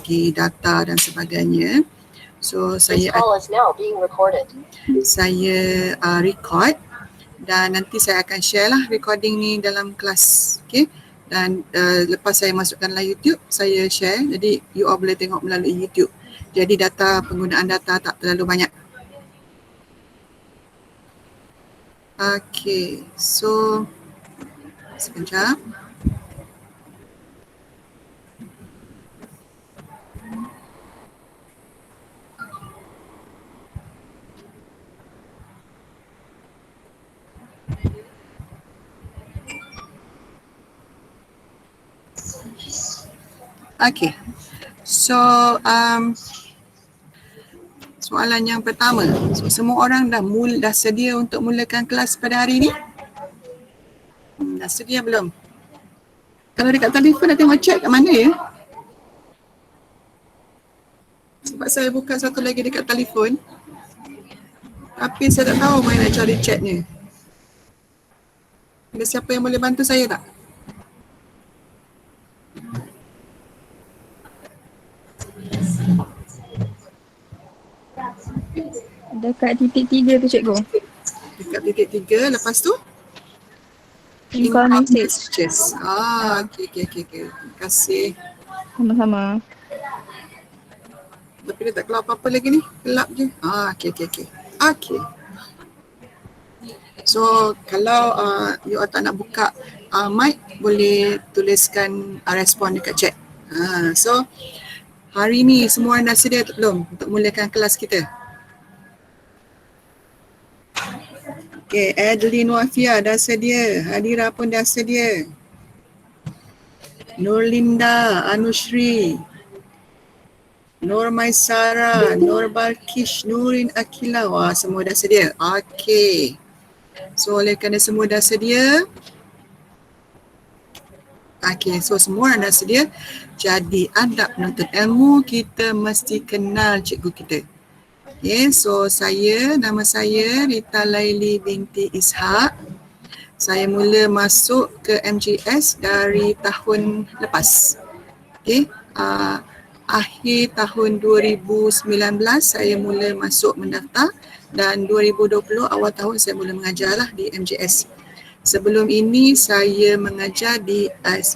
bagi data dan sebagainya. So saya record dan nanti saya akan share lah recording ni dalam kelas. Okay? Dan lepas saya masukkan dalam YouTube, saya share. Jadi you all boleh tengok melalui YouTube. Jadi penggunaan data tak terlalu banyak. Okay, so sekejap. Okay, so soalan yang pertama. So semua orang dah sedia untuk mulakan kelas pada hari ini? Dah sedia belum? Kalau dekat telefon nak tengok chat kat mana ya? Sebab saya buka satu lagi dekat telefon. Tapi saya tak tahu mana nak cari chatnya. Ada siapa yang boleh bantu saya tak? Dekat titik 3 tu cikgu. Dekat titik 3, lepas tu? Income message. Okay. Terima kasih. Sama-sama. Tapi dia tak keluar apa-apa lagi ni. Gelap je. Okay. So kalau you all tak nak buka mic, boleh tuliskan respon dekat chat. So hari ni semua orang dah sedia belum untuk mulakan kelas kita? Okay, Adeline Wafia dah sedia. Hadira pun dah sedia. Nurlinda, Anushri, Nur Maisara, Nur Balkish, Nurin Akila. Wah, semua dah sedia. Okay. So oleh kerana semua dah sedia. Okay, so semua orang dah sedia. Jadi adab menuntut ilmu, kita mesti kenal cikgu kita. Okay, so nama saya Rita Laili binti Ishak. Saya mula masuk ke MGS dari tahun lepas. Okay, akhir tahun 2019 saya mula masuk mendaftar dan 2020 awal tahun saya mula mengajar lah di MGS. Sebelum ini saya mengajar di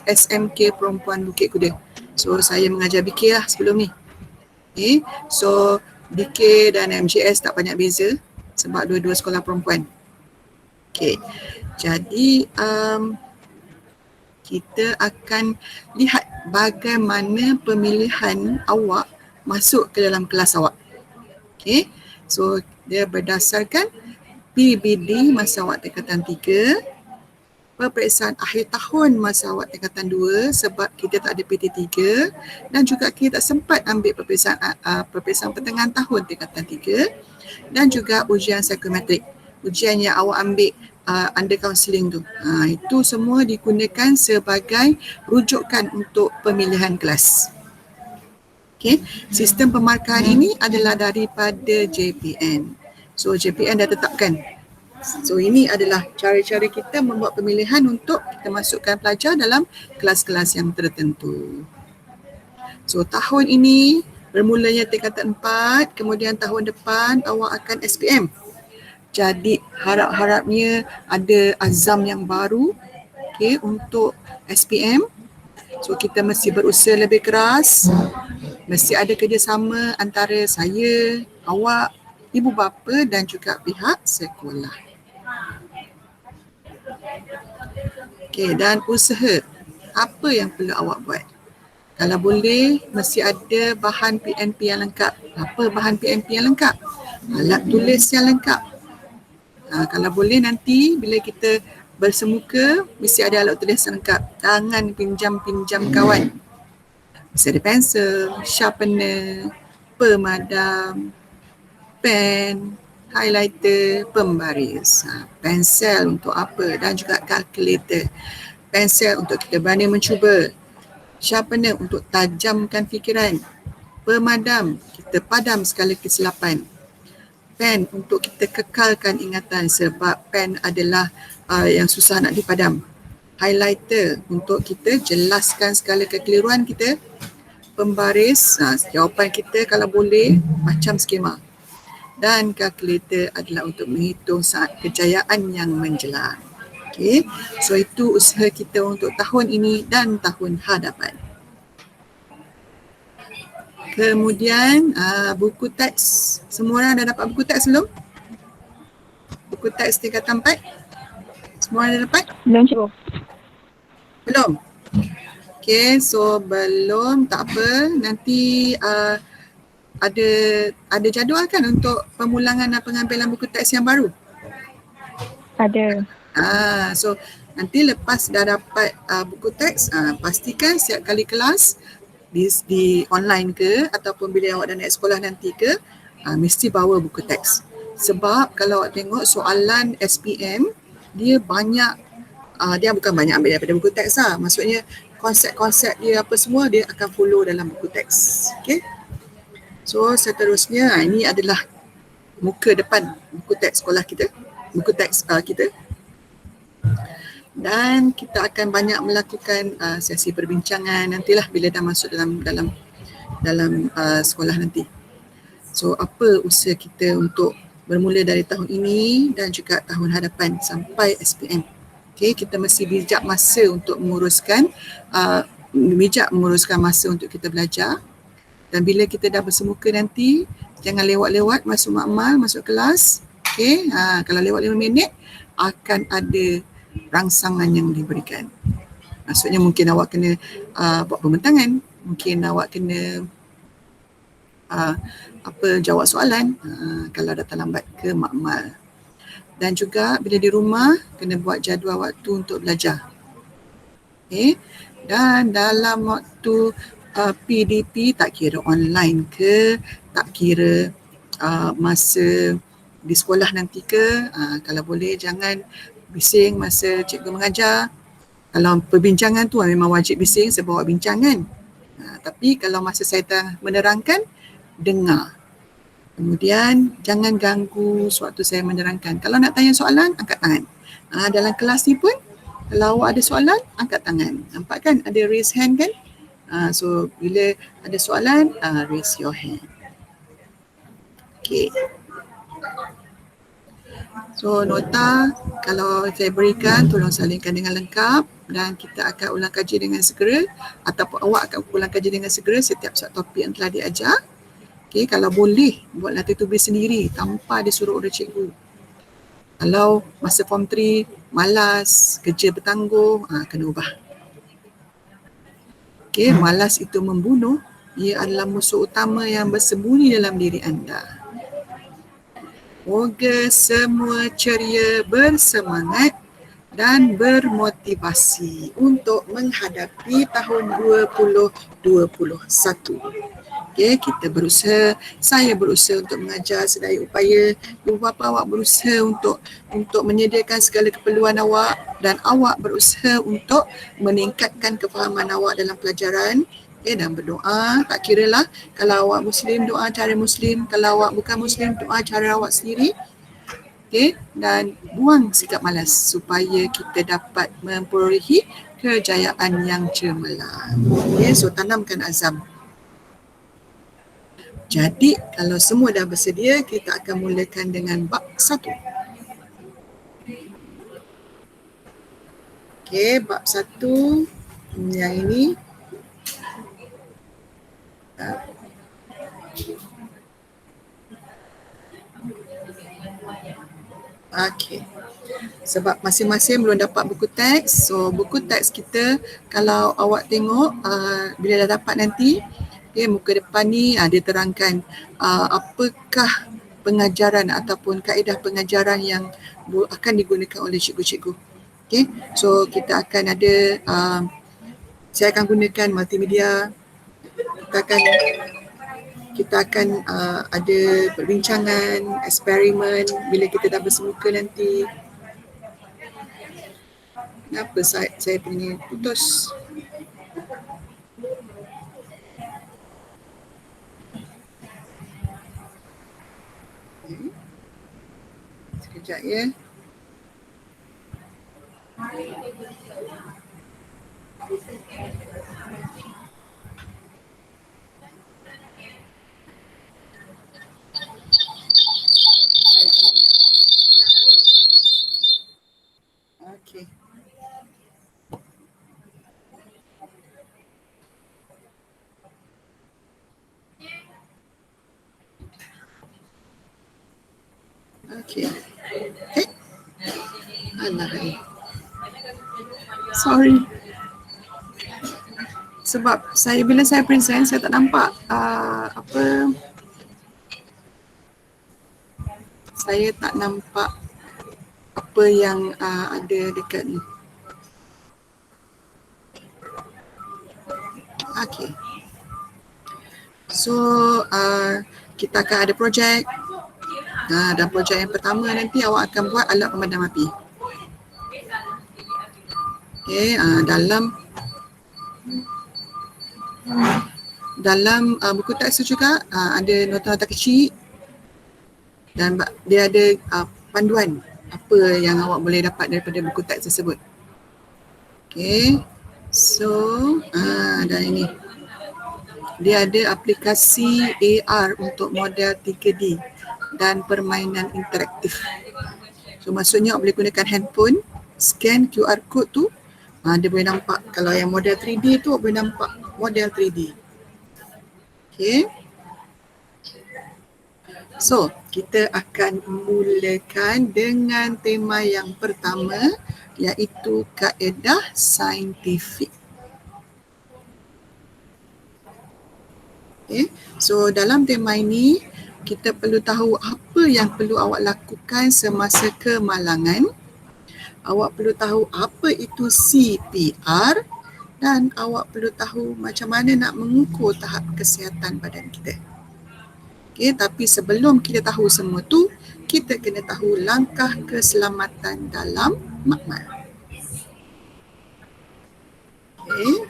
SMK Perempuan Bukit Kuda. So saya mengajar BK lah sebelum ni. Okay, so BK dan MGS tak banyak beza sebab dua-dua sekolah perempuan. Okay, jadi kita akan lihat bagaimana pemilihan awak masuk ke dalam kelas awak. Okay, so dia berdasarkan PBD masa awak tingkatan 3, peperiksaan akhir tahun masa awak tingkatan 2 sebab kita tak ada PT3 dan juga kita tak sempat ambil peperiksaan pertengahan tahun tingkatan 3 dan juga ujian psikometrik, ujian yang awak ambil under counselling tu. Itu semua digunakan sebagai rujukan untuk pemilihan kelas. Okay, sistem pemarkahan ini adalah daripada JPN. So JPN dah tetapkan. So ini adalah cara-cara kita membuat pemilihan untuk kita masukkan pelajar dalam kelas-kelas yang tertentu. So tahun ini bermulanya tingkatan 4, kemudian tahun depan awak akan SPM. Jadi harap-harapnya ada azam yang baru untuk SPM. So kita mesti berusaha lebih keras, mesti ada kerjasama antara saya, awak, ibu bapa dan juga pihak sekolah. Okay, dan usaha apa yang perlu awak buat? Kalau boleh, mesti ada bahan PNP yang lengkap. Apa bahan PNP yang lengkap? Alat tulis yang lengkap. Kalau boleh nanti bila kita bersemuka, mesti ada alat tulis yang lengkap. Jangan pinjam-pinjam kawan. Mesti ada pensel, sharpener, pemadam, pen, highlighter, pembaris. Pensel untuk apa dan juga kalkulator. Pensel untuk kita berani mencuba. Sharpener untuk tajamkan fikiran. Pemadam, kita padam segala kesilapan. Pen untuk kita kekalkan ingatan sebab pen adalah yang susah nak dipadam. Highlighter untuk kita jelaskan segala kekeliruan kita. pembaris. Jawapan kita kalau boleh macam skema. Dan kalkulator adalah untuk menghitung saat kejayaan yang menjelang. Okey, so itu usaha kita untuk tahun ini dan tahun hadapan. Kemudian buku teks. Semua orang dah dapat buku teks belum? Buku teks tingkatan 4? Semua orang dah dapat? Belum cikgu. Belum? Okey, so belum, tak apa. Nanti ada jadual kan untuk pemulangan dan pengambilan buku teks yang baru? Ada. So nanti lepas dah dapat buku teks, pastikan setiap kali kelas di online ke ataupun bila awak dah naik sekolah nanti ke, mesti bawa buku teks. Sebab kalau awak tengok soalan SPM, dia banyak, dia bukan banyak ambil daripada buku teks lah. Maksudnya konsep-konsep dia apa semua dia akan follow dalam buku teks. Okay. So seterusnya, ini adalah muka depan buku teks sekolah kita, buku teks kita. Dan kita akan banyak melakukan sesi perbincangan nantilah bila dah masuk dalam sekolah nanti. So apa usaha kita untuk bermula dari tahun ini dan juga tahun hadapan sampai SPM. Okay, kita mesti bijak masa untuk menguruskan masa untuk kita belajar. Dan bila kita dah bersemuka nanti, jangan lewat-lewat masuk makmal, masuk kelas. Okay, kalau lewat 5 minit akan ada rangsangan yang diberikan. Maksudnya mungkin awak kena buat pembentangan, mungkin awak kena jawab soalan kalau datang lambat ke makmal. Dan juga bila di rumah kena buat jadual waktu untuk belajar. Okay. Dan dalam waktu PDP, tak kira online ke, tak kira masa di sekolah nanti ke, kalau boleh jangan bising masa cikgu mengajar. Kalau perbincangan tu memang wajib bising sebab awak bincang kan. Tapi kalau masa saya tengah menerangkan, dengar. Kemudian jangan ganggu sewaktu saya menerangkan. Kalau nak tanya soalan, angkat tangan. Dalam kelas ni pun, kalau awak ada soalan, angkat tangan. Nampak kan ada raise hand kan? So bila ada soalan, raise your hand. Okay. So nota kalau saya berikan, tolong salingkan dengan lengkap dan kita akan ulang kaji dengan segera ataupun awak akan ulang kaji dengan segera setiap satu topik yang telah diajar. Okay, kalau boleh buat latih tulis sendiri tanpa disuruh oleh cikgu. Kalau masa form 3 malas, kerja bertangguh, kena ubah. Okay, malas itu membunuh. Ia adalah musuh utama yang bersembunyi dalam diri anda. Moga semua ceria, bersemangat dan bermotivasi untuk menghadapi tahun 2021. Okay, kita berusaha, saya berusaha untuk mengajar sedaya upaya, ibu bapa awak berusaha untuk menyediakan segala keperluan awak dan awak berusaha untuk meningkatkan kefahaman awak dalam pelajaran. Okay, dan berdoa, tak kiralah kalau awak Muslim, doa cara Muslim, kalau awak bukan Muslim, doa cara awak sendiri. Okay, dan buang sikap malas supaya kita dapat memperolehi kejayaan yang cemerlang. Okay, so tanamkan azam. Jadi kalau semua dah bersedia, kita akan mulakan dengan bab 1. Okey, bab 1 yang ini. Okey. Sebab masing-masing belum dapat buku teks. So buku teks kita kalau awak tengok bila dah dapat nanti, okay, muka depan ni dia terangkan apakah pengajaran ataupun kaedah pengajaran yang akan digunakan oleh cikgu-cikgu. Okay, so kita akan ada, saya akan gunakan multimedia, kita akan ada perbincangan, eksperimen bila kita dah bersemuka nanti. Kenapa saya punya putus? Sekejap ya. Okey. Okey. Eh, alah. Sorry. Sebab bila saya present saya tak nampak saya tak nampak apa yang ada dekat ni. Okey. So kita akan ada projek. Dan projek yang pertama nanti awak akan buat alat pemadam api. Okey, dalam buku teks tu juga ada nota-nota kecil dan dia ada panduan apa yang awak boleh dapat daripada buku teks tersebut. Okey. So, dan ini. Dia ada aplikasi AR untuk model 3D dan permainan interaktif. So, maksudnya awak boleh gunakan handphone, scan QR code tu, dia boleh nampak. Kalau yang model 3D tu, awak boleh nampak model 3D. Okay. So, kita akan mulakan dengan tema yang pertama, iaitu kaedah saintifik. Okay. So, dalam tema ini, kita perlu tahu apa yang perlu awak lakukan semasa kemalangan. Awak perlu tahu apa itu CPR dan awak perlu tahu macam mana nak mengukur tahap kesihatan badan kita. Okay, tapi sebelum kita tahu semua tu, kita kena tahu langkah keselamatan dalam makmal. Okay.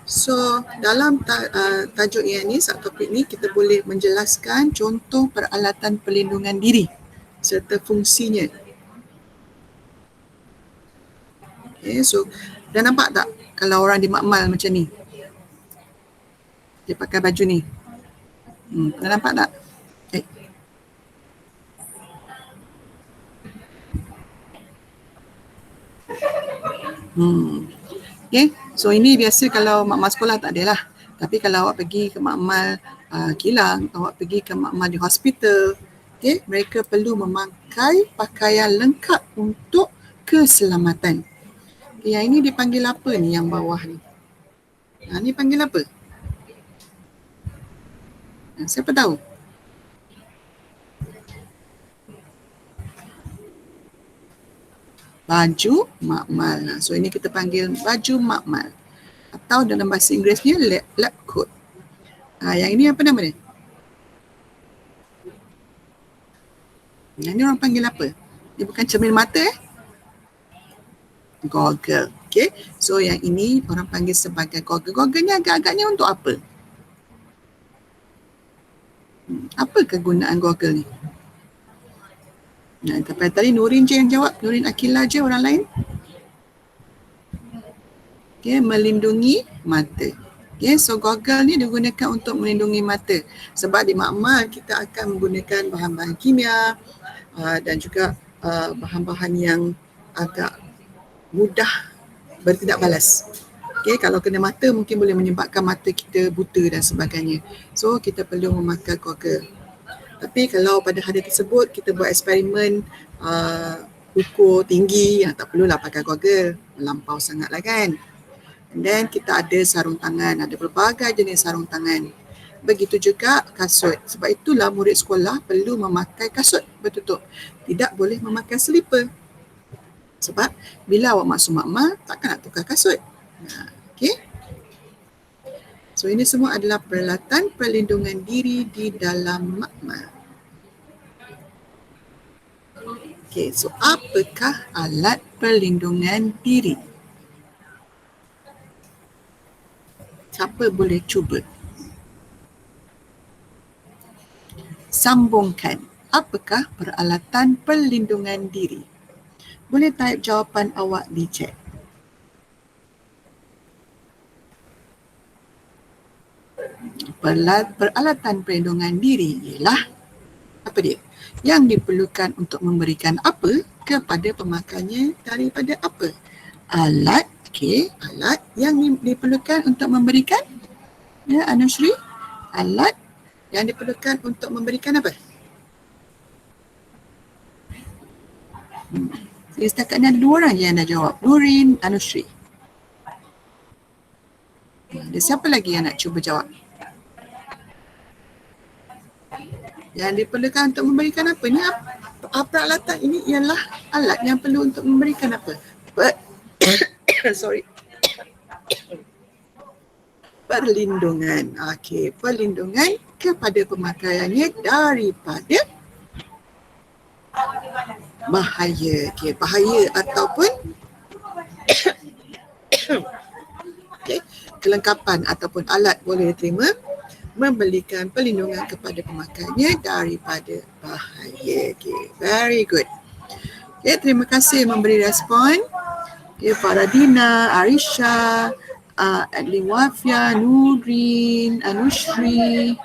So, dalam tajuk yang ni, subtopik ni, kita boleh menjelaskan contoh peralatan perlindungan diri serta fungsinya. Okay, so dah nampak tak kalau orang di makmal macam ni? Dia pakai baju ni. Dah nampak tak? Okay, so ini biasa kalau makmal sekolah tak ada lah. Tapi kalau awak pergi ke makmal kilang, awak pergi ke makmal di hospital, okay, mereka perlu memakai pakaian lengkap untuk keselamatan. Okay, yang ini dipanggil apa ni yang bawah ni? Ni panggil apa? Siapa tahu? Baju makmal. So ini kita panggil baju makmal. Atau dalam bahasa Inggerisnya lab coat. Yang ini apa nama dia? Yang ni orang panggil apa? Dia bukan cermin mata Goggle. Okay. So yang ini orang panggil sebagai goggle. Goggle ni agak-agaknya untuk apa? Apa kegunaan goggle ni? Tadi Nurin je yang jawab. Nurin Akila je, orang lain. Okay, melindungi mata. Okay, so goggle ni digunakan untuk melindungi mata. Sebab di makmal kita akan menggunakan bahan-bahan kimia dan juga bahan-bahan yang agak mudah bertindak balas. Okay, kalau kena mata mungkin boleh menyebabkan mata kita buta dan sebagainya. So kita perlu memakai goggle. Tapi kalau pada hari tersebut kita buat eksperimen ukur tinggi, tak perlulah pakai goggle, melampau sangatlah kan. And then kita ada sarung tangan, ada pelbagai jenis sarung tangan. Begitu juga kasut. Sebab itulah murid sekolah perlu memakai kasut bertutup. Tidak boleh memakai selipar. Sebab bila awak masuk makmal, takkan nak tukar kasut. Okay. So ini semua adalah peralatan perlindungan diri di dalam makmal. Okay, so apakah alat perlindungan diri? Siapa boleh cuba? Sambungkan. Apakah peralatan perlindungan diri? Boleh type jawapan awak di chat. peralatan perlindungan diri ialah apa dia? Yang diperlukan untuk memberikan apa kepada pemakainya daripada apa? Alat, okey, alat yang diperlukan untuk memberikan, ya Anusri, alat yang diperlukan untuk memberikan apa? Jadi setakat ni ada 2 orang je yang dah jawab. Nurin, Anusri. Ada siapa lagi yang nak cuba jawab? Yang diperlukan untuk memberikan apa ni? Peralatan ini ialah alat yang perlu untuk memberikan apa? Sorry. Perlindungan. Okey, perlindungan kepada pemakaiannya daripada bahaya. Okey, bahaya ataupun okey, kelengkapan ataupun alat boleh diterima memberikan perlindungan kepada pemakaiannya daripada bahaya. Okay, very good. Okay, terima kasih memberi respon. Okay, Faradina, Arisha, Adli Wafia, Nurin, Anushri.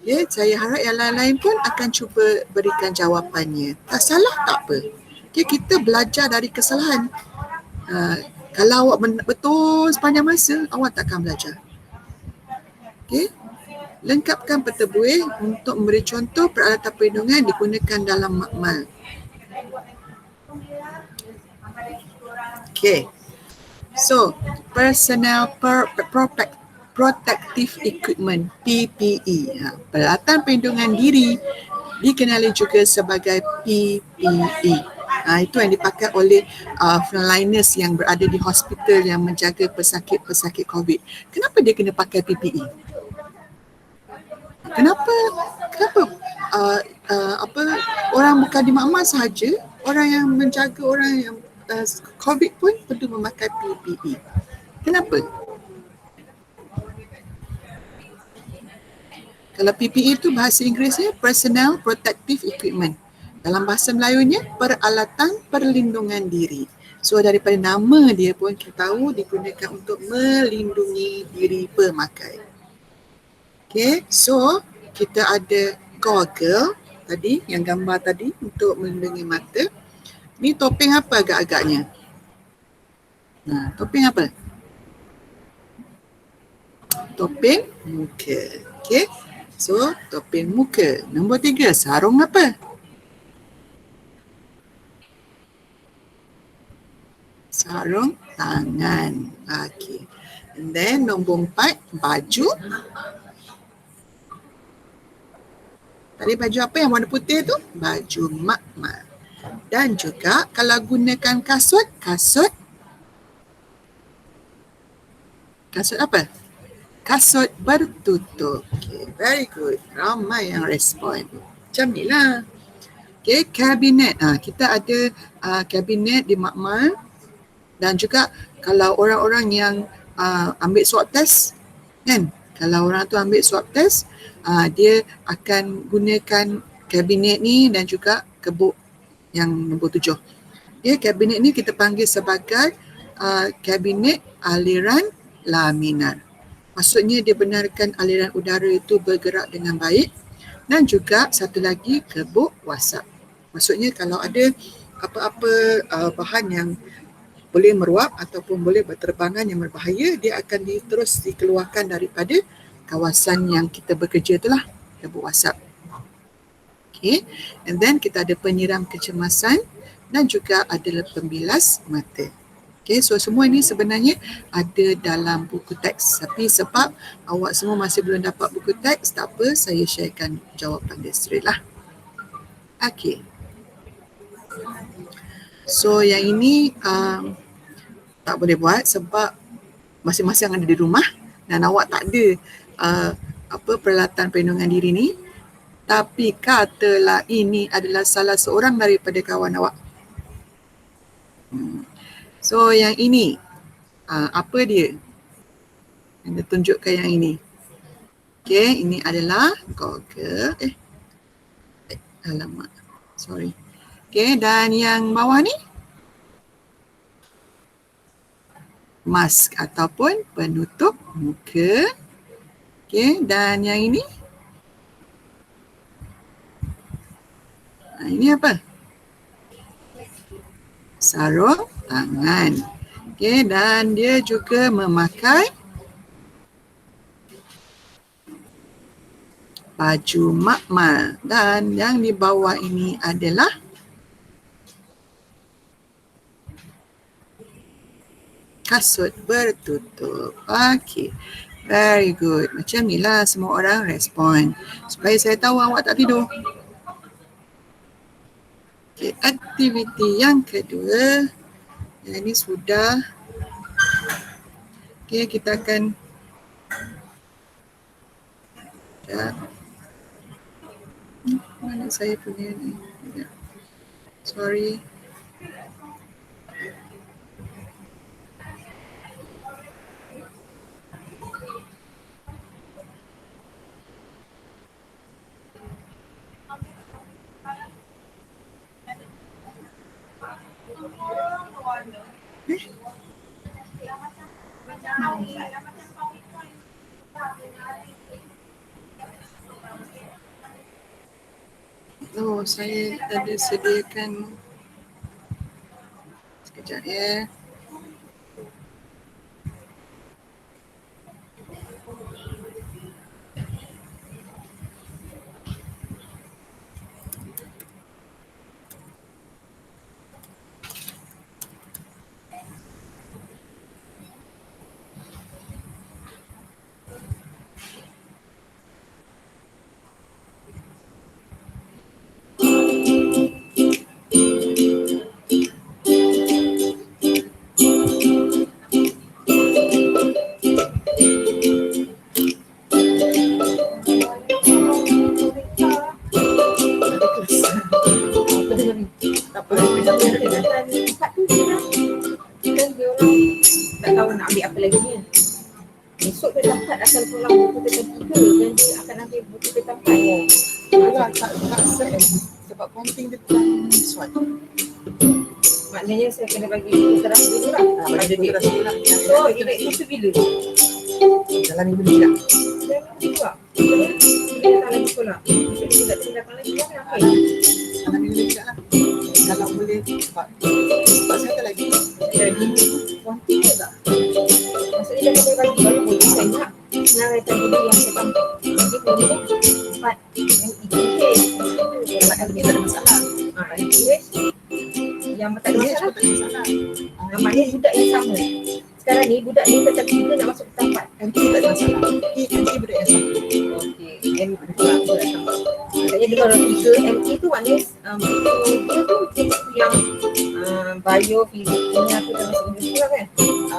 Okay, saya harap yang lain-lain pun akan cuba berikan jawapannya. Tak salah tak apa. Okay, kita belajar dari kesalahan. Kalau awak betul sepanjang masa, awak takkan belajar. Okay. Lengkapkan peta buih untuk memberi contoh peralatan perlindungan digunakan dalam makmal. Okay. So, personal protective equipment, PPE. Peralatan perlindungan diri dikenali juga sebagai PPE. Itu yang dipakai oleh frontliners yang berada di hospital yang menjaga pesakit-pesakit COVID. Kenapa dia kena pakai PPE? Kenapa orang bukan di makmal sahaja, orang yang menjaga orang yang COVID pun perlu memakai PPE. Kenapa? Kalau PPE itu bahasa Inggerisnya Personal Protective Equipment. Dalam bahasa Melayunya peralatan perlindungan diri. So daripada nama dia pun kita tahu digunakan untuk melindungi diri pemakai. Okay, so kita ada goggle tadi, yang gambar tadi untuk melindungi mata. Ni topeng apa agak-agaknya? Topeng apa? Topeng muka. Okay, so topeng muka. Nombor 3, sarung apa? Sarung tangan. Okay. And then nombor 4, baju. Tadi baju apa yang warna putih tu? Baju makmal. Dan juga kalau gunakan kasut apa? Kasut bertutup. Okay, very good. Ramai yang respon. Macam ni lah. Okay, kabinet. Kita ada kabinet di makmal. Dan juga kalau orang-orang yang ambil swab test, kan? Kalau orang tu ambil swab test, dia akan gunakan kabinet ni dan juga kebuk yang nombor 7. Kabinet ni kita panggil sebagai kabinet aliran laminar. Maksudnya dia benarkan aliran udara itu bergerak dengan baik, dan juga satu lagi kebuk wasap. Maksudnya kalau ada apa-apa bahan yang boleh meruap ataupun boleh berterbangan yang berbahaya, dia akan terus dikeluarkan daripada kawasan yang kita bekerja itulah, kebuk wasap. Okay, and then kita ada penyiram kecemasan dan juga ada pembilas mata. Okay, so semua ini sebenarnya ada dalam buku teks, tapi sebab awak semua masih belum dapat buku teks, tak apa, saya sharekan jawapan dia straight lah. Okay. So yang ini tak boleh buat sebab masing-masing ada di rumah dan awak tak ada peralatan perlindungan diri ni. Tapi katalah ini adalah salah seorang daripada kawan awak. So yang ini, apa dia? Yang dia tunjukkan yang ini. Okay, ini adalah goggle. Alamak, sorry. Okay, dan yang bawah ni? Mask ataupun penutup muka. Okey, dan yang ini? Ini apa? Sarung tangan. Okey, dan dia juga memakai baju makmal, dan yang di bawah ini adalah kasut bertutup. Okey, very good. Macam ni lah semua orang respon. Supaya saya tahu awak tak tidur. Okey, aktiviti yang kedua. Yang ini sudah. Okey, kita akan mana saya punya ni? Sorry. Oh, saya ada sediakan. Sekejap ya. Sebab penting dia SWOT. Maknanya saya kena bagi terang dulu lah. Bagi dia lah. So, event itu bila? Dalam minggu ni tak? Dalam minggu juga. Dia tak lagi sekolah. Jadi dia tak datang lagi kan apa? Dalam minggu ni tak lah. Kalau boleh cepat. Sebab saya tak lagi. Jadi, wanti ke tak? Maksudnya dah boleh bagi baru boleh saya nak. Senaraikan dulu yang saya tampak. Jadi boleh cepat. Yang itu okey. Kalau LG tak ada masalah. Yang tak ada masalah. Tak ada masalah. Maknanya budak yang sama. Sekarang ni budak ni tetap 3 nak masuk ke tempat. MT tak ada masalah. MT budak yang sama. Okey, M budak yang sama. Maksudnya dia kalau 3 MT tu maknanya dia tu yang bio, fisiknya tu dah masuk ke sekolah kan?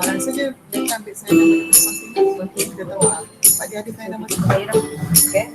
Rasa dia datang ambil saya nama dia penting. Penting dia tahu. Sebab dia ada saya nama tu. Okay.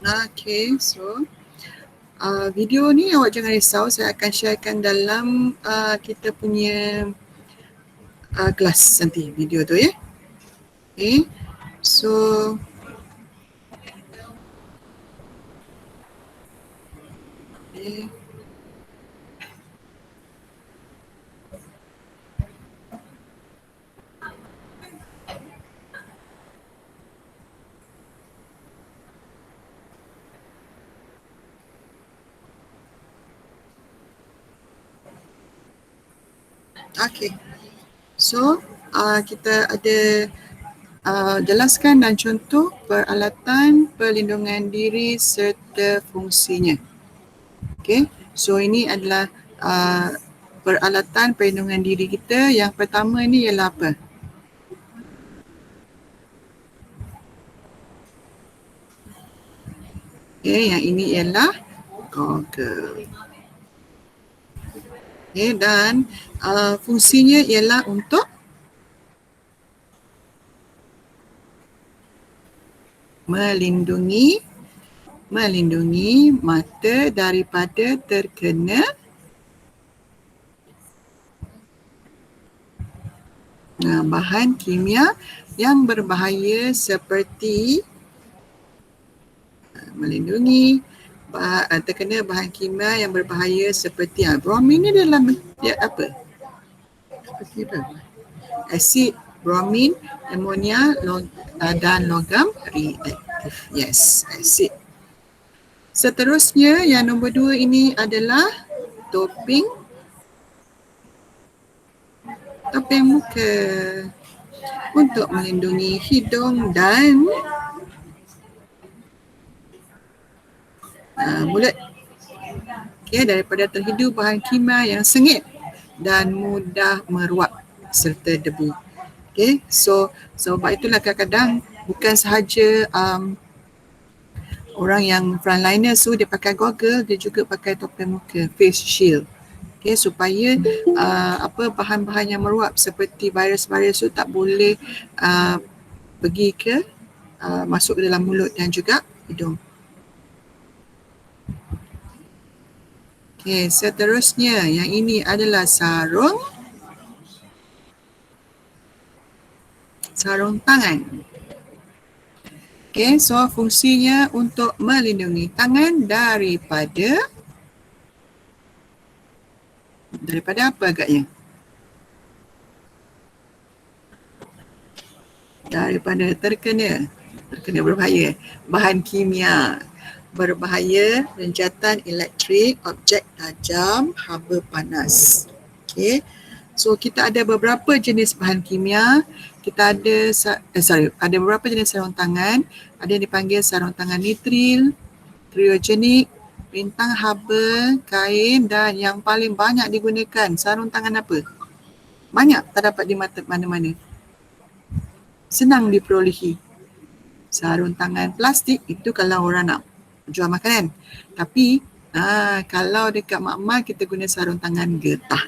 Okay, so video ni awak jangan risau, saya akan sharekan dalam kita punya kelas nanti video tu ya. Okay, so okay. Okay, so kita ada jelaskan dan contoh peralatan perlindungan diri serta fungsinya. Okay, so ini adalah peralatan perlindungan diri kita. Yang pertama ni ialah apa? Okay, yang ini ialah goggle. Okay, dan fungsinya ialah untuk melindungi mata daripada terkena bahan kimia yang berbahaya seperti melindungi terkena bahan kimia yang berbahaya seperti bromin ni dalam dia apa? Seperti apa? Asid bromin, amonia dan logam reaktif. Yes, asid. Seterusnya yang nombor 2 ini adalah topeng muka untuk melindungi hidung dan mulut. Okay, daripada terhidu bahan kimia yang sengit dan mudah meruap serta debu. Okay, so sebab itulah kadang-kadang bukan sahaja orang yang frontliner tu dia pakai goggle, dia juga pakai topeng muka, face shield. Okay, supaya bahan-bahan yang meruap seperti virus-virus tu tak boleh pergi ke masuk ke dalam mulut dan juga hidung. Okay, seterusnya yang ini adalah sarung tangan. Okay, so fungsinya untuk melindungi tangan daripada apa agaknya? Daripada terkena berbahaya bahan kimia berbahaya, renjatan elektrik, objek tajam, haba panas. Okay, so kita ada beberapa jenis bahan kimia. Kita ada beberapa jenis sarung tangan. Ada yang dipanggil sarung tangan nitril, kriogenik, bintang haba, kain, dan yang paling banyak digunakan sarung tangan apa? Banyak tak dapat di mana-mana. Senang diperolehi. Sarung tangan plastik itu kalau orang nak jual makanan. Tapi kalau dekat makmal kita guna sarung tangan getah.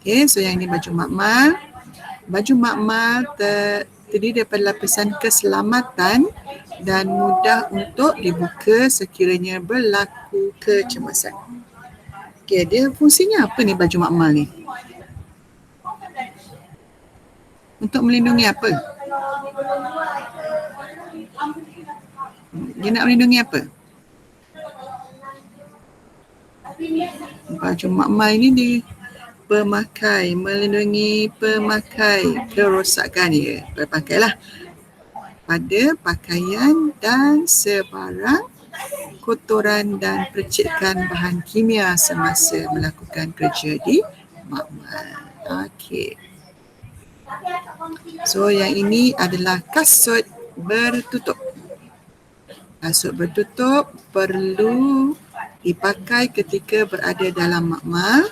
Okay, so yang ini baju makmal. Baju makmal terdiri daripada lapisan keselamatan dan mudah untuk dibuka sekiranya berlaku kecemasan. Okay, dia fungsinya apa ni baju makmal ni? Untuk melindungi apa? Dia nak melindungi apa? Baju makmal ini melindungi pemakai kerosakan dia. Berpakailah pada pakaian dan sebarang kotoran dan percikan bahan kimia semasa melakukan kerja di makmal. Okey. So yang ini adalah kasut bertutup. Kasut bertutup perlu dipakai ketika berada dalam makmal.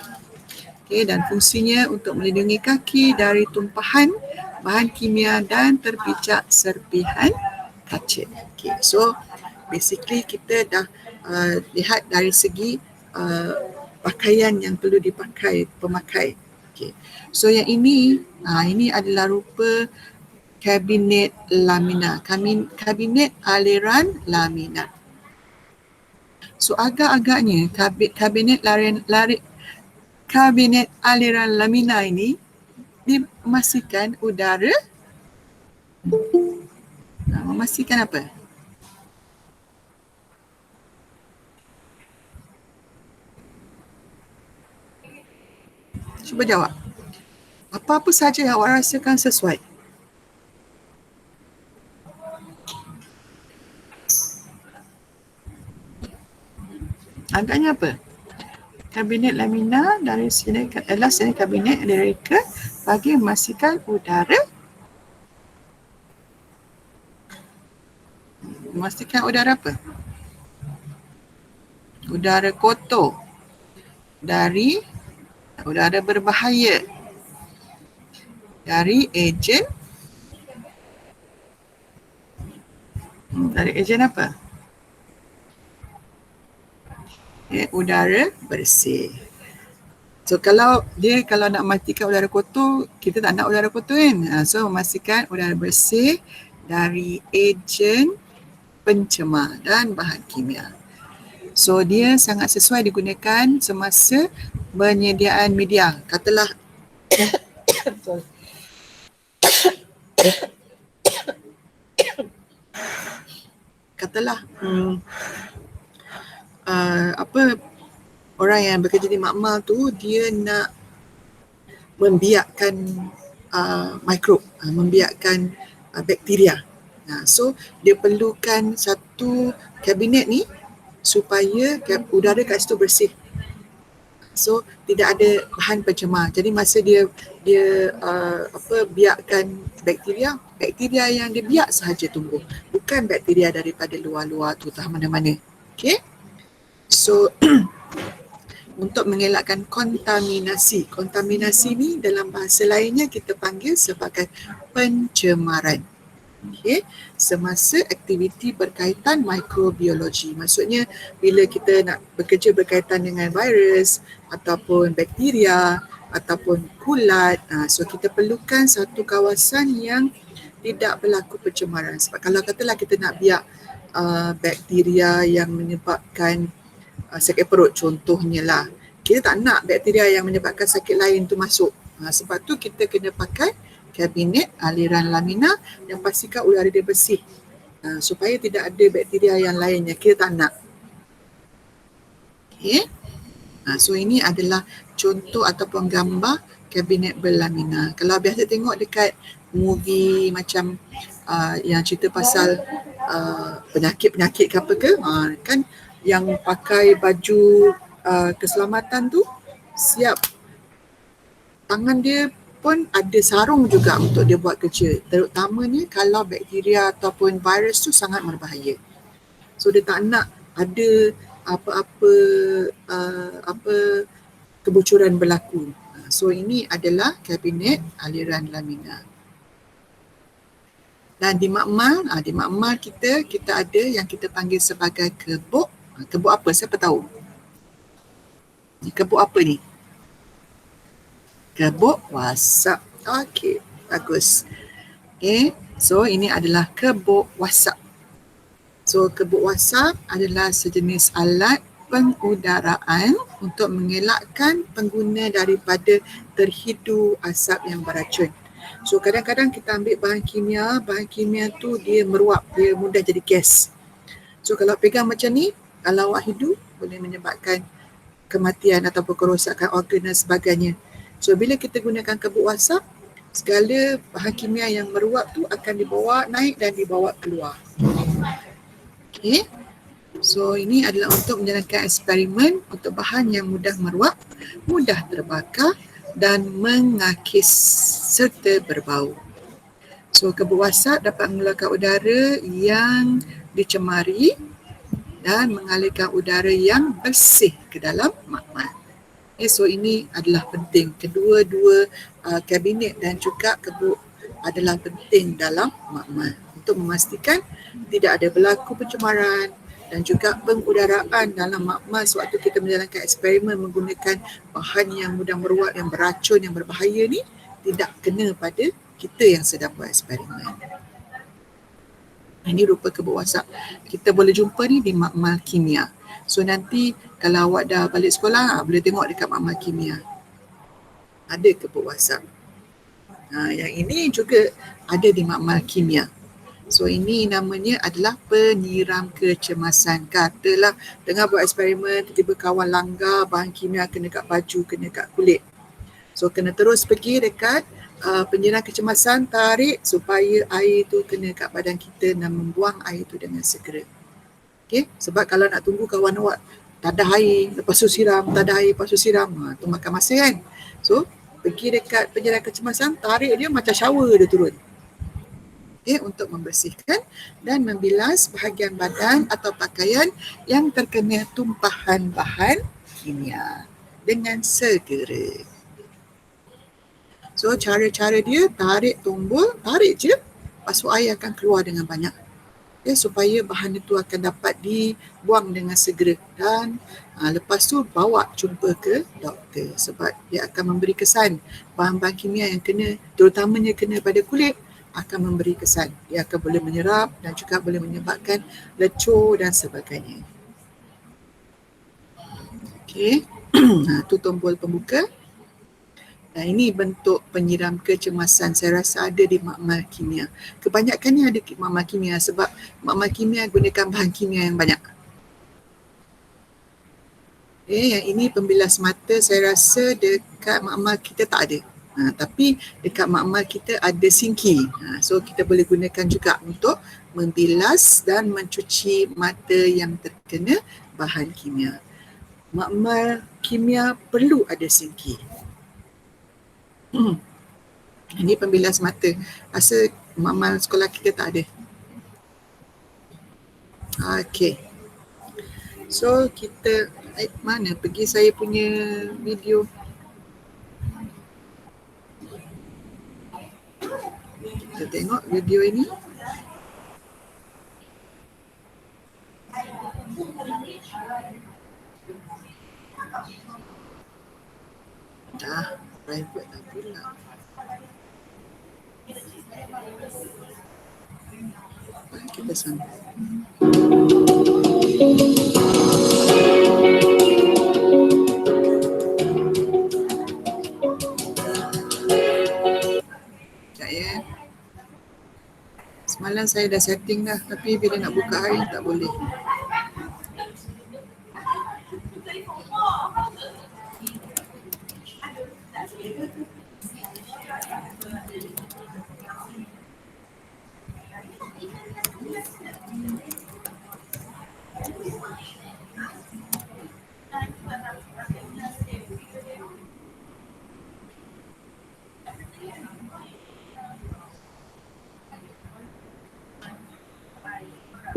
Okay, dan fungsinya untuk melindungi kaki dari tumpahan bahan kimia dan terpijak serpihan kaca. Okay, so basically kita dah lihat dari segi pakaian yang perlu dipakai pemakai. Okay. So yang ini adalah rupa kabinet lamina, kabinet aliran lamina. So agak-agaknya kabinet aliran lamina ini memastikan udara. Memastikan apa? Cuba jawab. Apa-apa saja yang awak rasakan sesuai. Agaknya apa? Kabinet lamina dari sini adalah sini kabinet Amerika bagi memastikan udara. Memastikan udara apa? Udara kotor dari udara berbahaya dari ejen apa? Udara bersih. So kalau nak matikan udara kotor, kita tak nak udara kotor kan. So memastikan udara bersih dari ejen pencemar dan bahan kimia. So dia sangat sesuai digunakan semasa penyediaan media. Katalah orang yang bekerja di makmal tu dia nak membiakkan mikrob, membiakkan bakteria. So dia perlukan satu kabinet ni supaya udara kat situ bersih. So tidak ada bahan pencemar. Jadi masa dia biakkan bakteria yang dia biak sahaja tumbuh, bukan bakteria daripada luar-luar tu entah mana-mana. Okay? So untuk mengelakkan kontaminasi. Kontaminasi ni dalam bahasa lainnya kita panggil sebagai pencemaran. Okay. Semasa aktiviti berkaitan mikrobiologi. Maksudnya bila kita nak bekerja berkaitan dengan virus ataupun bakteria ataupun kulat, so kita perlukan satu kawasan yang tidak berlaku pencemaran. Sebab kalau katalah kita nak biak bakteria yang menyebabkan sakit perut contohnya lah, kita tak nak bakteria yang menyebabkan sakit lain tu masuk. Sebab tu kita kena pakai kabinet aliran lamina yang pastikan udara dia bersih supaya tidak ada bakteria yang lainnya. Kita tak nak. Okay. So ini adalah contoh ataupun gambar kabinet berlamina. Kalau biasa tengok dekat movie macam yang cerita pasal penyakit-penyakit ke apa ke, kan yang pakai baju keselamatan tu siap tangan dia pun ada sarung juga untuk dia buat kerja, terutamanya kalau bakteria ataupun virus tu sangat berbahaya. So dia tak nak ada apa-apa kebocoran berlaku. So ini adalah kabinet aliran lamina. Dan di makmal kita ada yang kita panggil sebagai kebuk. Kebuk apa? Siapa tahu? Kebuk apa ni? Kebuk wasap. Okey, bagus. Okay, so ini adalah kebuk wasap. So kebuk wasap adalah sejenis alat pengudaraan untuk mengelakkan pengguna daripada terhidu asap yang beracun. So kadang-kadang kita ambil bahan kimia tu dia meruap, dia mudah jadi gas. So kalau pegang macam ni, kalau awak hidu boleh menyebabkan kematian ataupun kerosakan organ dan sebagainya. So bila kita gunakan kebuk wasap, segala bahan kimia yang meruap tu akan dibawa naik dan dibawa keluar. Okay. So ini adalah untuk menjalankan eksperimen untuk bahan yang mudah meruap, mudah terbakar dan mengakis serta berbau. So kebuk wasap dapat mengeluarkan udara yang dicemari dan mengalirkan udara yang bersih ke dalam makmal. So ini adalah penting. Kedua-dua kabinet dan juga kebuk adalah penting dalam makmal untuk memastikan tidak ada berlaku pencemaran dan juga pengudaraan dalam makmal sewaktu kita menjalankan eksperimen menggunakan bahan yang mudah meruap, yang beracun, yang berbahaya ni tidak kena pada kita yang sedang buat eksperimen. Ini rupa kebut wasap. Kita boleh jumpa ni di makmal kimia. So nanti kalau awak dah balik sekolah, boleh tengok dekat makmal kimia. Ada kebut wasap. Yang ini juga ada di makmal kimia. So ini namanya adalah penyiram kecemasan. Katalah tengah buat eksperimen, tiba-tiba kawan langgar bahan kimia kena kat baju, kena kat kulit. So kena terus pergi dekat penyiram kecemasan, tarik supaya air tu kena kat badan kita dan membuang air tu dengan segera. Okay? Sebab kalau nak tunggu kawan awak tadah air, lepas tu siram, tadah air, lepas tu siram, tu makan masa kan. So pergi dekat penyiram kecemasan, tarik dia macam shower dia turun. Okay, untuk membersihkan dan membilas bahagian badan atau pakaian yang terkena tumpahan bahan kimia dengan segera. So cara-cara dia tarik tombol, tarik je, lepas tu air akan keluar dengan banyak. Okay, supaya bahan itu akan dapat dibuang dengan segera dan lepas tu bawa jumpa ke doktor sebab dia akan memberi kesan bahan-bahan kimia yang kena, terutamanya kena pada kulit, akan memberi kesan. Dia akan boleh menyerap dan juga boleh menyebabkan lecur dan sebagainya. Okey. Tu tombol pembuka. Dan ini bentuk penyiram kecemasan. Saya rasa ada di makmal kimia. Kebanyakannya ada di makmal kimia sebab makmal kimia gunakan bahan kimia yang banyak. Yang ini pembilas mata, saya rasa dekat makmal kita tak ada. Tapi dekat makmal kita ada sinki. So kita boleh gunakan juga untuk membilas dan mencuci mata yang terkena bahan kimia. Makmal kimia perlu ada sinki. Ini pembilas mata. Rasa makmal sekolah kita tak ada. Okey. So kita mana pergi saya punya video. Kita tengok video ini. Private dah pula. Kita sampai. Sekejap ya. Semalam saya dah setting dah tapi bila nak buka hari tak boleh.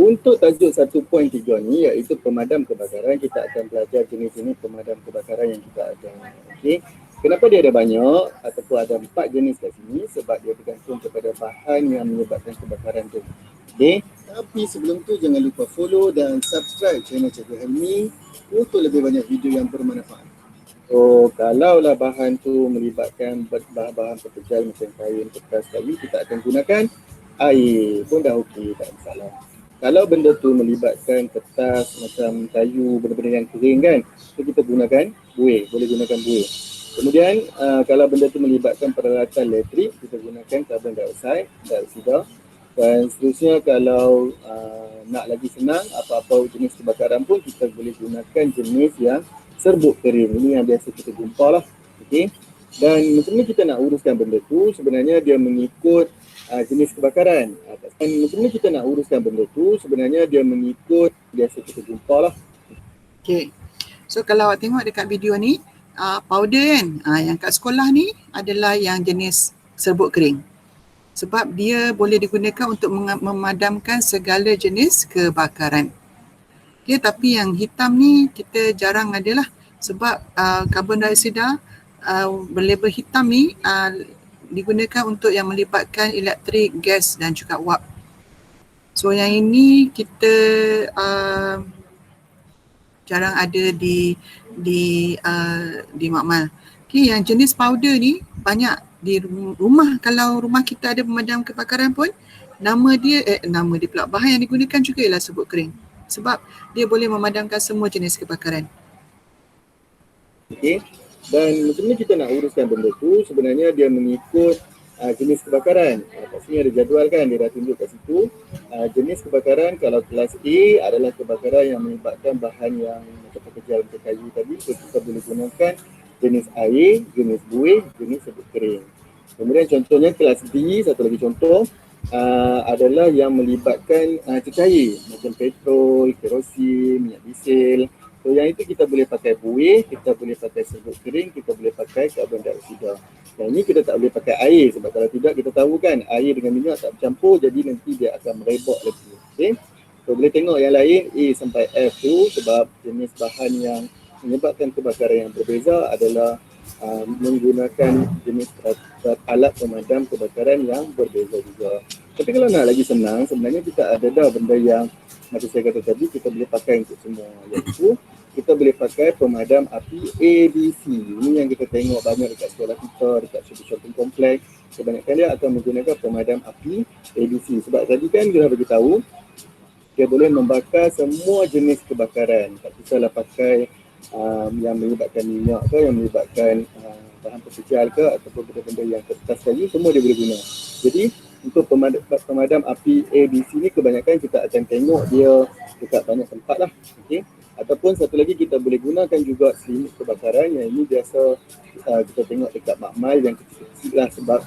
Untuk tajuk 1.3 ni iaitu pemadam kebakaran, kita akan belajar jenis-jenis pemadam kebakaran yang kita ada. Okey. Kenapa dia ada banyak ataupun ada 4 jenis kat sini? Sebab dia bergantung kepada bahan yang menyebabkan kebakaran tu. Okey. Tapi sebelum tu jangan lupa follow dan subscribe channel Cikgu Helmi untuk lebih banyak video yang bermanfaat. So kalaulah bahan tu melibatkan bahan-bahan pekerjaan macam kain, kertas, kayu, kita akan gunakan air pun dah okey, tak ada masalah. Kalau benda tu melibatkan kertas macam kayu, benda-benda yang kering kan, so kita gunakan buih, boleh gunakan buih. Kemudian kalau benda tu melibatkan peralatan elektrik, kita gunakan karbon dioksida, dan seterusnya kalau nak lagi senang, apa-apa jenis kebakaran pun kita boleh gunakan jenis yang serbuk kering. Ini yang biasa kita jumpa lah. Okay. Dan macam mana kita nak uruskan benda tu, sebenarnya dia mengikut jenis kebakaran. Dan macam mana kita nak uruskan benda tu, sebenarnya dia mengikut biasa kita jumpa lah. Okay. So kalau awak tengok dekat video ni, powder kan, yang kat sekolah ni adalah yang jenis serbuk kering. Sebab dia boleh digunakan untuk memadamkan segala jenis kebakaran. Okay, tapi yang hitam ni kita jarang adalah sebab karbon dioksida berlabel hitam ni digunakan untuk yang melibatkan elektrik, gas dan juga wap. So yang ini kita jarang ada di makmal. Okay, yang jenis powder ni banyak di rumah. Kalau rumah kita ada pemadam kebakaran pun, nama dia pula, bahan yang digunakan juga ialah serbuk kering. Sebab dia boleh memadamkan semua jenis kebakaran. Okey. Dan macam mana kita nak uruskan benda tu, sebenarnya dia mengikut jenis kebakaran. Kat sini ada jadual kan, dia dah tunjuk kat situ. Jenis kebakaran kalau kelas A adalah kebakaran yang melibatkan bahan yang macam pekerjaan macam kayu tadi, so kita boleh gunakan jenis air, jenis buih, jenis serbuk kering. Kemudian contohnya kelas B, satu lagi contoh, adalah yang melibatkan cecair macam petrol, kerosin, minyak diesel. So yang itu kita boleh pakai buih, kita boleh pakai serbuk kering, kita boleh pakai karbon dioksida. Yang ini kita tak boleh pakai air sebab kalau tidak kita tahu kan air dengan minyak tak bercampur, jadi nanti dia akan merebak lagi. Okay? So boleh tengok yang lain A sampai F tu sebab jenis bahan yang menyebabkan kebakaran yang berbeza adalah menggunakan jenis alat pemadam kebakaran yang berbeza juga. Tapi kalau nak lagi senang, sebenarnya kita ada dah benda yang macam saya kata tadi, kita boleh pakai untuk semua, iaitu kita boleh pakai pemadam api ABC. Ini yang kita tengok banyak dekat sekolah kita, dekat shopping kompleks. Kebanyakan dia akan menggunakan pemadam api ABC. Sebab tadi kan dia dah beritahu, dia boleh membakar semua jenis kebakaran. Tak kisahlah pakai yang melibatkan minyak ke, yang melibatkan bahan pekerjaan ke, ataupun benda-benda yang kertas tadi, semua dia boleh guna. Jadi untuk pemadam api ABC ni kebanyakan kita akan tengok dia dekat banyak tempat lah. Okay? Ataupun satu lagi kita boleh gunakan juga selimut kebakaran, yang ini biasa kita tengok dekat makmal yang kecil-kecil lah, sebab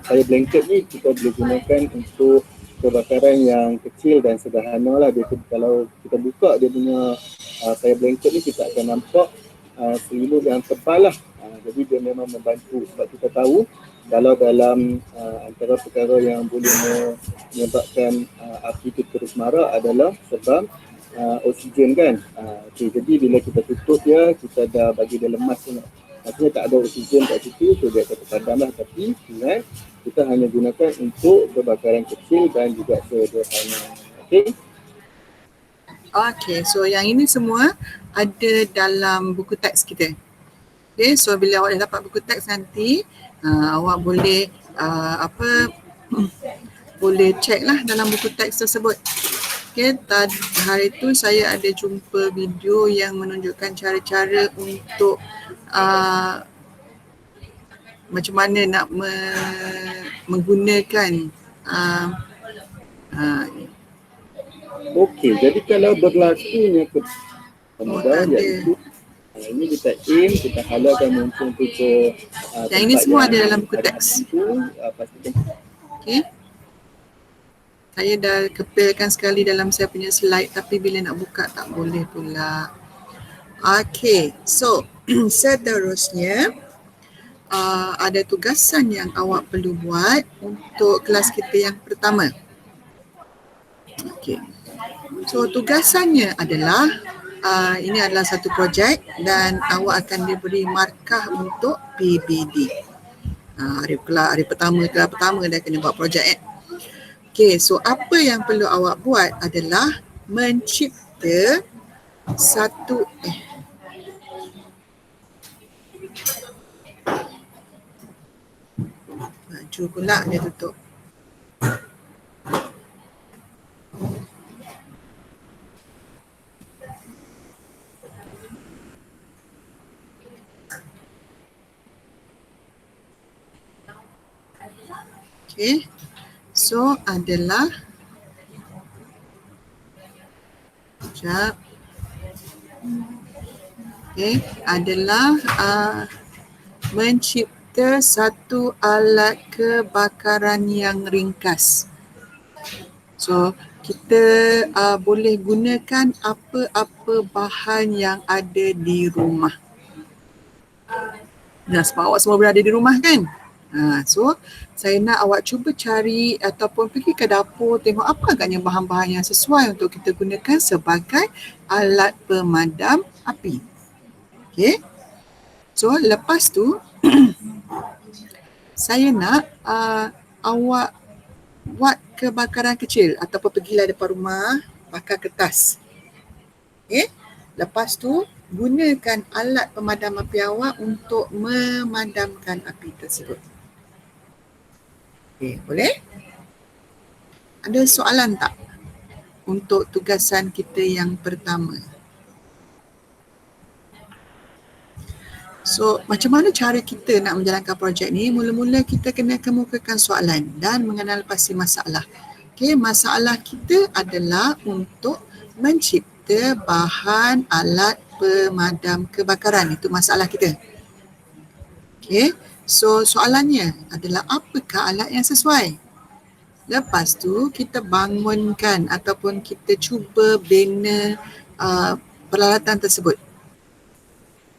fire blanket ni kita boleh gunakan untuk kebakaran yang kecil dan sederhana lah. Dia, kalau kita buka dia punya fire blanket ni, kita akan nampak selimut yang tebal lah. Jadi dia memang membantu sebab kita tahu kalau dalam antara perkara yang boleh menyebabkan api itu terus marak adalah sebab oksigen kan. Okay, jadi bila kita tutup dia, kita dah bagi dia lemas tu. Maksudnya tak ada oksigen kat situ, so dia akan terpadam lah. Tapi ingat, kita hanya gunakan untuk kebakaran kecil dan juga sederhana. Okay? Okay, so yang ini semua ada dalam buku teks kita. Okay, so bila awak dah dapat buku teks nanti, awak boleh boleh check lah dalam buku teks tersebut. Okay, hari tu saya ada jumpa video yang menunjukkan cara-cara untuk macam mana nak menggunakan Okey, jadi kalau berlakunya kemudahan iaitu ini kita aim, kita halalkan muncul tu ke yang ini semua ada dalam buku teks. Pastikan. Okey. Saya dah kepilkan sekali dalam saya punya slide, tapi bila nak buka tak boleh pula. Okey, so seterusnya ada tugasan yang awak perlu buat untuk kelas kita yang pertama. Okey. So tugasannya adalah ini adalah satu projek dan awak akan diberi markah untuk PBD. Hari pertama dia kena buat projek. Okey, so apa yang perlu awak buat adalah mencipta satu baju pula dia tutup. Okay, so adalah adalah mencipta satu alat kebakaran yang ringkas. So kita boleh gunakan apa-apa bahan yang ada di rumah. Nah, sebab awak semua berada di rumah kan? So saya nak awak cuba cari ataupun pergi ke dapur, tengok apa agaknya bahan-bahan yang sesuai untuk kita gunakan sebagai alat pemadam api. Okay. So lepas tu saya nak awak buat kebakaran kecil ataupun pergilah depan rumah bakar kertas. Okay. Lepas tu gunakan alat pemadam api awak untuk memadamkan api tersebut. Okey, boleh? Ada soalan tak untuk tugasan kita yang pertama? So, macam mana cara kita nak menjalankan projek ni? Mula-mula kita kena kemukakan soalan dan mengenal pasti masalah. Okey, masalah kita adalah untuk mencipta bahan alat pemadam kebakaran. Itu masalah kita. Okey, so soalannya adalah apakah alat yang sesuai? Lepas tu kita bangunkan ataupun kita cuba bina peralatan tersebut.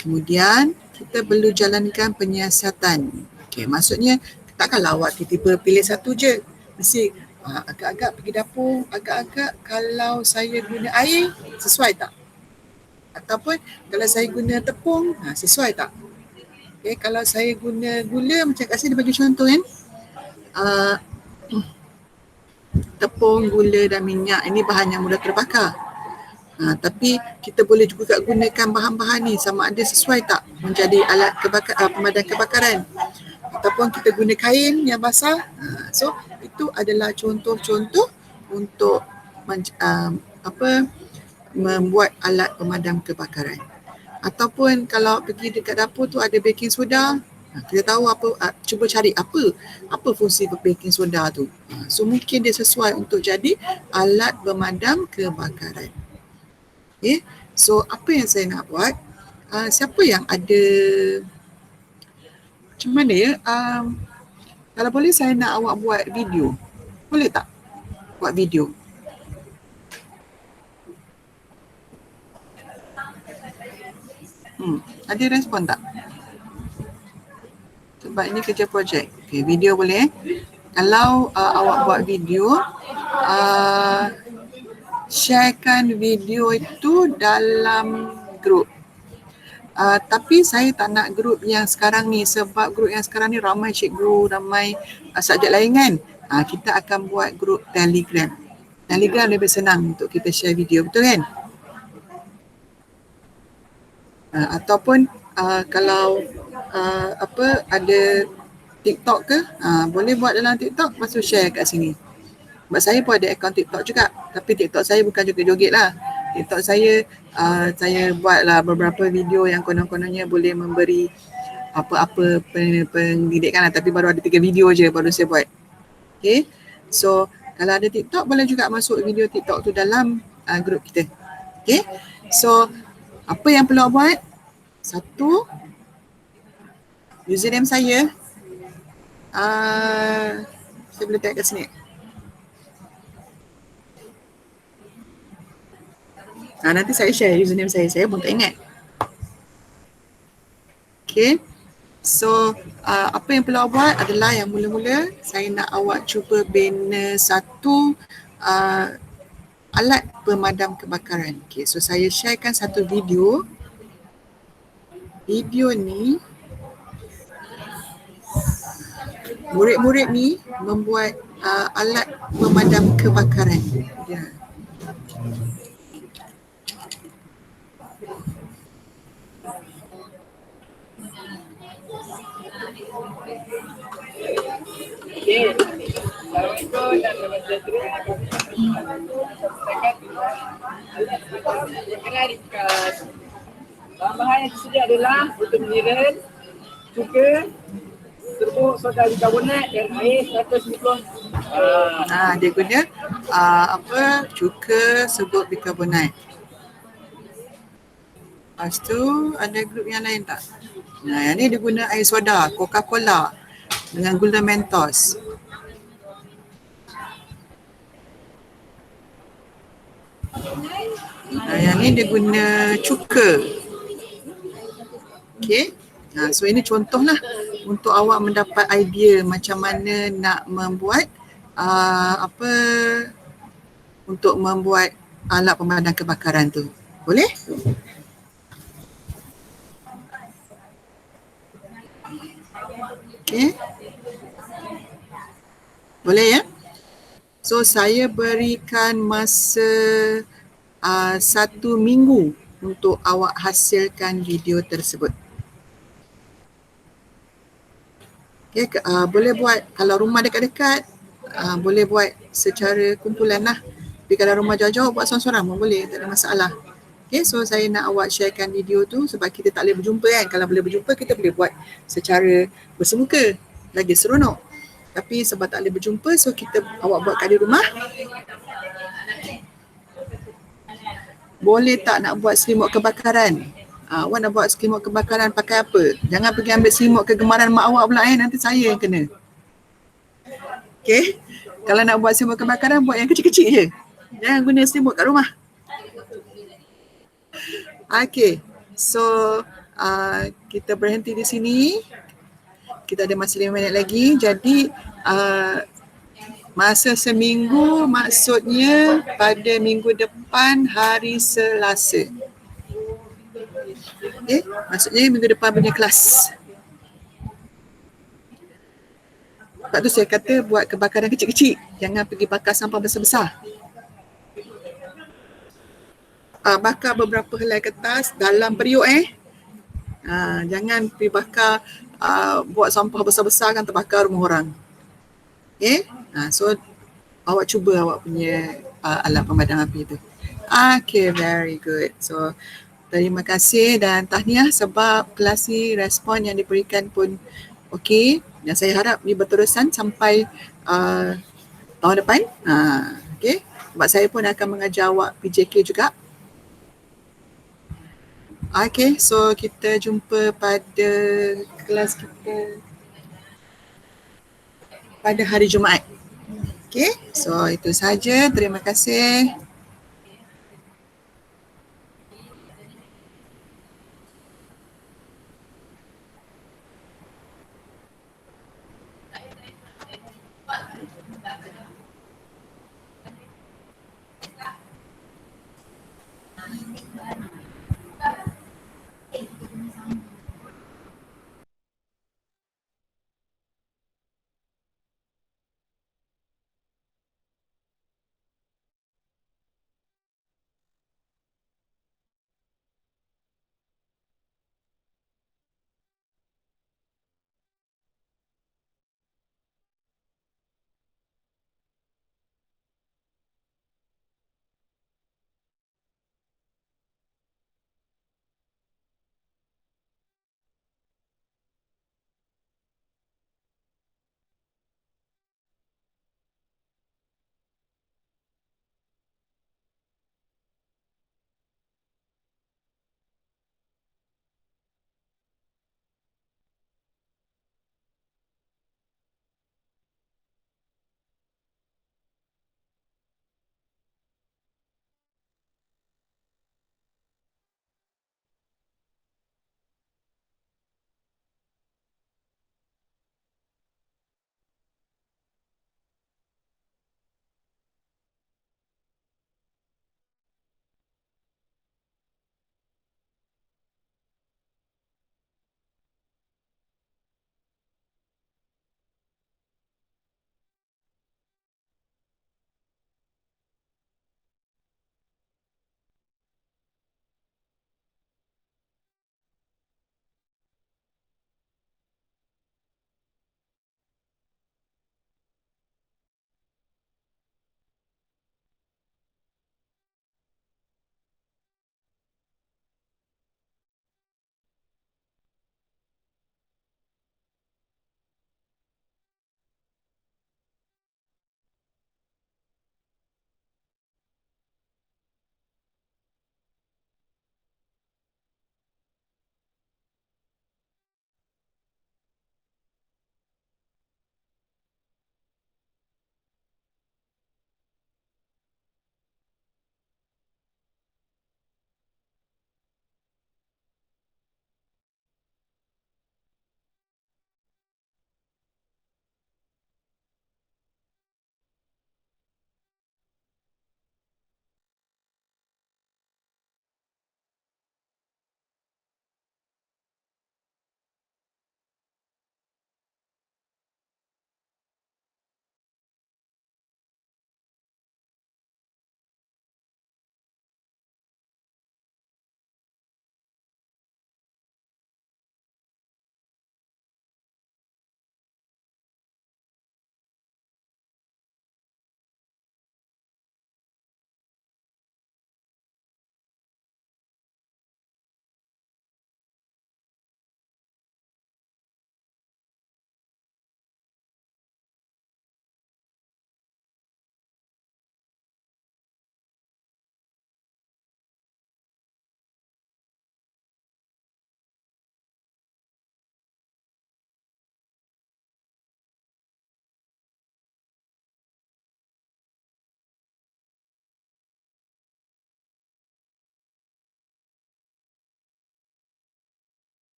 Kemudian kita perlu jalankan penyiasatan. Okey, maksudnya takkanlah awak tiba-tiba pilih satu je. Mesti agak-agak pergi dapur, agak-agak kalau saya guna air, sesuai tak? Ataupun kalau saya guna tepung, sesuai tak? Okay, kalau saya guna gula, macam kat sini dia bagi contoh kan. Tepung, gula dan minyak ini bahan yang mudah terbakar. Tapi kita boleh juga gunakan bahan-bahan ni sama ada sesuai tak menjadi alat pemadam kebakaran. Ataupun kita guna kain yang basah. So itu adalah contoh-contoh untuk membuat alat pemadam kebakaran. Ataupun kalau pergi dekat dapur tu ada baking soda, kita tahu cuba cari apa fungsi baking soda tu. So mungkin dia sesuai untuk jadi alat pemadam kebakaran. Okay. So apa yang saya nak buat, siapa yang ada, macam mana ya, kalau boleh saya nak awak buat video. Boleh tak buat video? Ada respon tak? Sebab ini kerja projek. Okay, video boleh. Kalau awak buat video, sharekan video itu dalam grup. Tapi saya tak nak grup yang sekarang ni, sebab grup yang sekarang ni ramai cikgu, ramai subjek lain kan. Kita akan buat grup Telegram. Telegram lebih senang untuk kita share video, betul kan? Ataupun kalau ada TikTok ke, boleh buat dalam TikTok, lepas tu share kat sini. Sebab saya pun ada akaun TikTok juga, tapi TikTok saya bukan joget-joget lah. TikTok saya buatlah beberapa video yang konon-kononnya boleh memberi apa-apa pendidikan lah, tapi baru ada 3 video je baru saya buat. Okay, so kalau ada TikTok boleh juga masuk video TikTok tu dalam grup kita. Okay, so apa yang perlu buat? Satu, username saya. Saya boleh tag kat sini. Nanti saya share username saya pun tak ingat. Okay, so apa yang perlu awak buat adalah yang mula-mula saya nak awak cuba bina satu alat pemadam kebakaran. Okay, so saya sharekan satu video. Video ni, murid-murid ni membuat alat pemadam kebakaran. Ya. Okay. Assalamualaikum dan selamat sejahtera. Perkenalkan ringkas. Bahan-bahan yang tersedia adalah botol mineral, cuka, serbuk soda bikarbonat dan air 150. Dia guna cuka, serbuk bikarbonat. Lepas tu ada grup yang lain tak? Yang ni dia guna air soda, Coca-Cola dengan gula Mentos. Yang ni dia guna cuka. Okay. So ini contohlah untuk awak mendapat idea macam mana nak membuat untuk membuat alat pemadam kebakaran tu. Boleh? Okay. Boleh ya? So saya berikan masa 1 minggu untuk awak hasilkan video tersebut. Okay, boleh buat kalau rumah dekat-dekat, boleh buat secara kumpulan lah. Tapi kalau rumah jauh-jauh buat seorang-seorang pun boleh, tak ada masalah. Okay, so saya nak awak sharekan video tu sebab kita tak boleh berjumpa kan. Kalau boleh berjumpa kita boleh buat secara bersemuka, lagi seronok. Tapi sebab tak boleh berjumpa, so awak buat kat di rumah. Boleh tak nak buat selimut kebakaran? Awak nak buat selimut kebakaran pakai apa? Jangan pergi ambil selimut kegemaran mak awak pula nanti saya yang kena. Okay? Kalau nak buat selimut kebakaran, buat yang kecil-kecil je. Jangan guna selimut kat rumah. Okay. So, kita berhenti di sini. Kita ada masa 5 minit lagi. Jadi, masa seminggu maksudnya pada minggu depan hari Selasa. Okay, maksudnya minggu depan punya kelas. Sebab tu saya kata buat kebakaran kecil-kecil. Jangan pergi bakar sampah besar-besar. Bakar beberapa helai kertas dalam periuk jangan pergi bakar buat sampah besar-besar kan terbakar rumah orang. Okay, so awak cuba awak punya alat pemadam api tu. Okay, very good. So terima kasih dan tahniah sebab kelas ni respon yang diberikan pun okey dan saya harap ini berterusan sampai tahun depan. Okey, sebab saya pun akan mengajar awak PJK juga. Okey, so kita jumpa pada kelas kita pada hari Jumaat. Okey, so itu saja. Terima kasih.